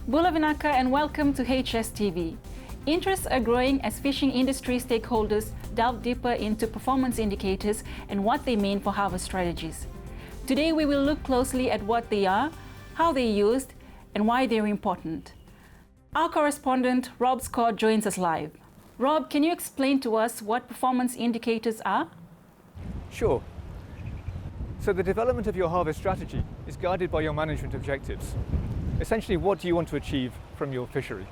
Bula Vinaka and welcome to HSTV. Interests are growing as fishing industry stakeholders delve deeper into performance indicators and what they mean for harvest strategies. Today we will look closely at what they are, how they're used, and why they're important. Our correspondent Rob Scott joins us live. Rob, can you explain to us what performance indicators are? Sure. So the development of your harvest strategy is guided by your management objectives. Essentially, what do you want to achieve from your fishery?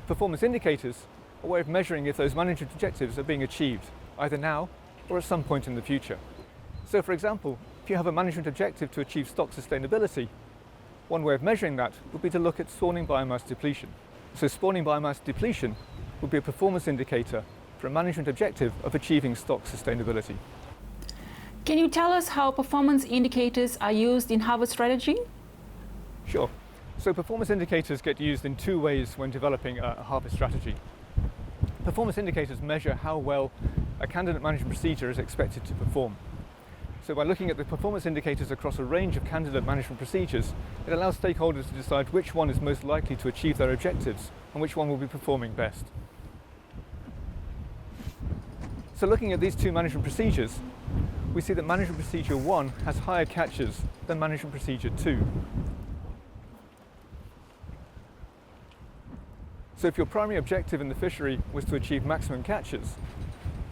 Performance indicators are a way of measuring if those management objectives are being achieved, either now or at some point in the future. So for example, if you have a management objective to achieve stock sustainability, one way of measuring that would be to look at spawning biomass depletion. So spawning biomass depletion would be a performance indicator for a management objective of achieving stock sustainability. Can you tell us how performance indicators are used in harvest strategy? Sure. So performance indicators get used in two ways when developing a harvest strategy. Performance indicators measure how well a candidate management procedure is expected to perform. So by looking at the performance indicators across a range of candidate management procedures, it allows stakeholders to decide which one is most likely to achieve their objectives and which one will be performing best. So looking at these two management procedures, we see that management procedure 1 has higher catches than management procedure 2. So if your primary objective in the fishery was to achieve maximum catches,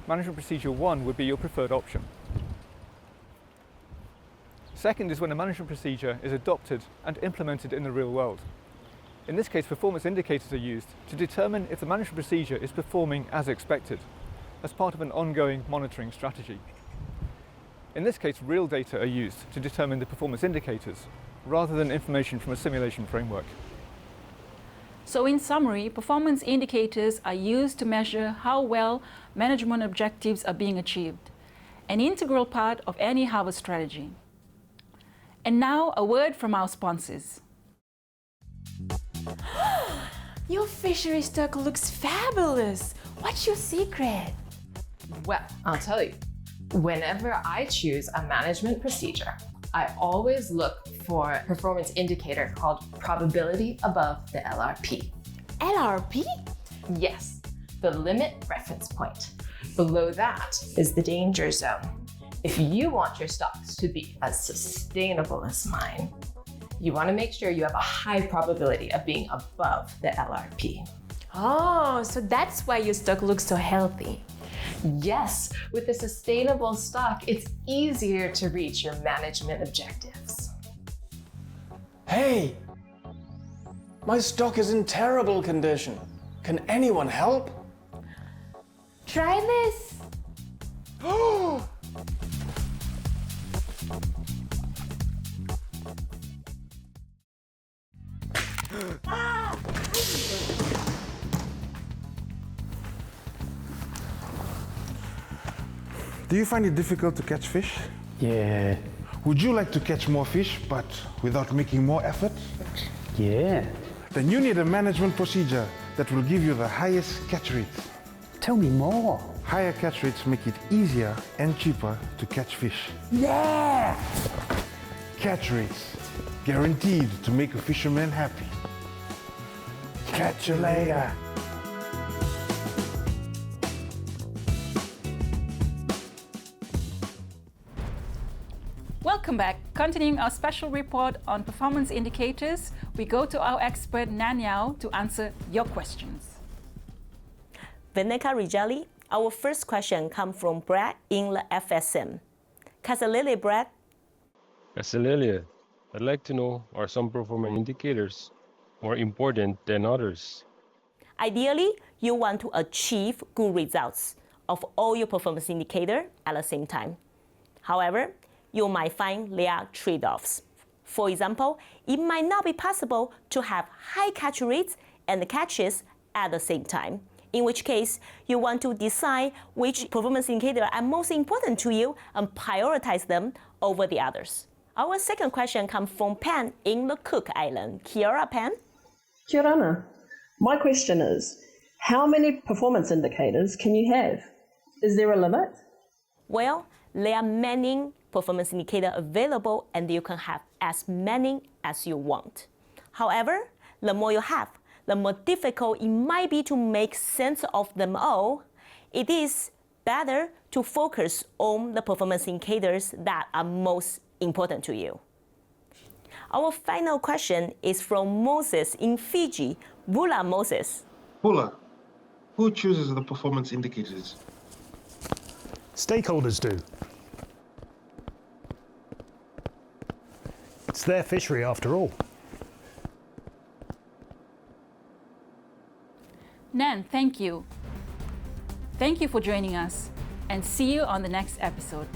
management procedure 1 would be your preferred option. Second is when a management procedure is adopted and implemented in the real world. In this case, performance indicators are used to determine if the management procedure is performing as expected, as part of an ongoing monitoring strategy. In this case, real data are used to determine the performance indicators, rather than information from a simulation framework. So in summary, performance indicators are used to measure how well management objectives are being achieved, an integral part of any harvest strategy. And now a word from our sponsors. Your fishery stock looks fabulous. What's your secret? Well, I'll tell you. Whenever I choose a management procedure, I always look for a performance indicator called probability above the LRP. LRP? Yes, the limit reference point. Below that is the danger zone. If you want your stocks to be as sustainable as mine, you want to make sure you have a high probability of being above the LRP. Oh, so that's why your stock looks so healthy. Yes, with a sustainable stock, it's easier to reach your management objectives. Hey! My stock is in terrible condition. Can anyone help? Try this. Do you find it difficult to catch fish? Yeah. Would you like to catch more fish, but without making more effort? Yeah. Then you need a management procedure that will give you the highest catch rates. Tell me more. Higher catch rates make it easier and cheaper to catch fish. Yeah! Catch rates, guaranteed to make a fisherman happy. Catch you later. Welcome back. Continuing our special report on performance indicators, we go to our expert Nanyao to answer your questions. Vinaka Raijeli, our first question comes from Brad in the FSM. Casalili, Brad. Casalili, I'd like to know, are some performance indicators more important than others? Ideally, you want to achieve good results of all your performance indicators at the same time. However, you might find there are trade-offs. For example, it might not be possible to have high catch rates and catches at the same time, in which case you want to decide which performance indicators are most important to you and prioritize them over the others. Our second question comes from Pan in the Cook Island. Kia ora, Pan. Kia ora. My question is, how many performance indicators can you have? Is there a limit? Well, there are many performance indicators available and you can have as many as you want. However, the more you have, the more difficult it might be to make sense of them all. It is better to focus on the performance indicators that are most important to you. Our final question is from Moses in Fiji. Bula Moses. Bula, who chooses the performance indicators? Stakeholders do. It's their fishery after all. Nan, thank you. Thank you for joining us, and see you on the next episode.